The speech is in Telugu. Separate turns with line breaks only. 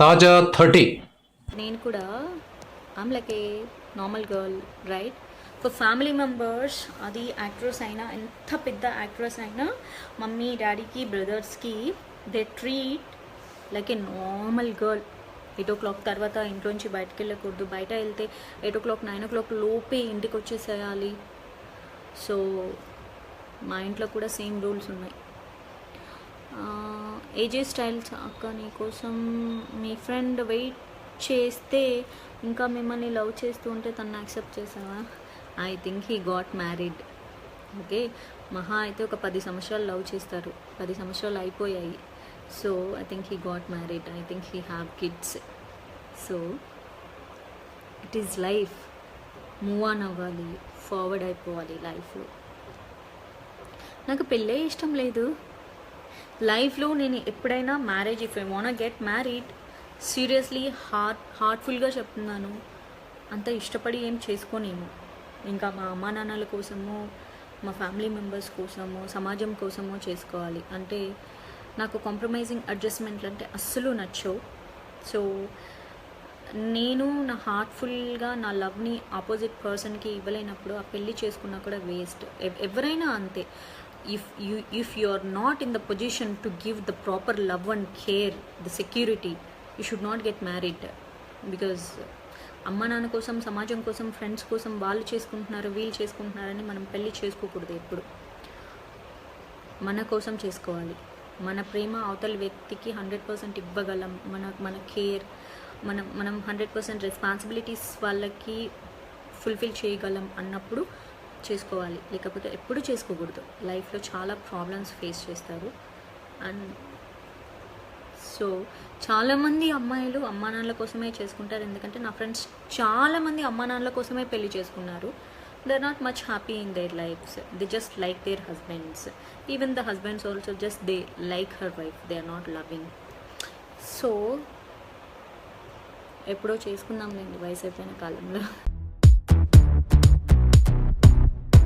తాజా 30.
నేను కూడా I'm like a normal girl right. For family members, అది యాక్ట్రెస్ అయినా, ఎంత పెద్ద యాక్ట్రెస్ అయినా, మమ్మీ డాడీకి బ్రదర్స్కి they treat like a normal girl. 8 o'clock తర్వాత ఇంట్లోంచి బయటకు వెళ్ళకూడదు, బయట వెళ్తే 8 o'clock 9 o'clock లోపే ఇంటికి వచ్చేసేయాలి. సో మా ఇంట్లో కూడా సేమ్ రూల్స్ ఉన్నాయి. ఏజే స్టైల్స్ అక్క నీకోసం మీ ఫ్రెండ్ వెయిట్ చేస్తే ఇంకా మిమ్మల్ని లవ్ చేస్తూ ఉంటే తను యాక్సెప్ట్ చేసావా? I think he got married. Okay, మహా అయితే ఒక 10 సంవత్సరాలు లవ్ చేస్తారు, 10 సంవత్సరాలు అయిపోయాయి. So I think he got married, I think he have kids. So it is life, move on అవ్వాలి, ఫార్వర్డ్ అయిపోవాలి లైఫ్లో. నాకు పెళ్ళే ఇష్టం లేదు లైఫ్లో. నేను ఎప్పుడైనా marriage, if I want get married, seriously హార్ట్ఫుల్గా చెప్తున్నాను, అంత ఇష్టపడి ఏం చేసుకోనేమో. ఇంకా మా అమ్మా నాన్నల కోసమో, మా ఫ్యామిలీ మెంబర్స్ కోసమో, సమాజం కోసమో చేసుకోవాలి. అంటే నాకు కాంప్రమైజింగ్ అడ్జస్ట్మెంట్లు అంటే అస్సలు నచ్చవు. సో నేను నా హార్ట్ఫుల్గా నా లవ్ని ఆపోజిట్ పర్సన్కి ఇవ్వలేనప్పుడు ఆ పెళ్ళి చేసుకున్నా కూడా వేస్ట్. ఎవరైనా అంతే. if you are not in the position to give the proper love and care, the security, you should not get married. Because అమ్మ నాన్న కోసం, సమాజం కోసం, ఫ్రెండ్స్ కోసం వాళ్ళు చేసుకుంటున్నారు, వీళ్ళు చేసుకుంటున్నారని మనం పెళ్ళి చేసుకోకూడదు. ఎప్పుడు మన కోసం చేసుకోవాలి. మన ప్రేమ అవతల వ్యక్తికి 100% ఇవ్వగలం, మన కేర్, మనం 100% రెస్పాన్సిబిలిటీస్ వాళ్ళకి ఫుల్ఫిల్ చేయగలం అన్నప్పుడు చేసుకోవాలి. లేకపోతే ఎప్పుడు చేసుకోకూడదు. లైఫ్లో చాలా ప్రాబ్లమ్స్ ఫేస్ చేస్తారు. అండ్ సో చాలామంది అమ్మాయిలు అమ్మా నాన్నల కోసమే చేసుకుంటారు. ఎందుకంటే నా ఫ్రెండ్స్ చాలామంది అమ్మా నాన్నల కోసమే పెళ్లి చేసుకున్నారు. They are not much happy in their lives. They just like their husbands. Even the husbands also just they like her wife, they are not loving. So ఎప్పుడో చేసుకుందాంలేండి వయసు అయిపోయిన కాలంలో.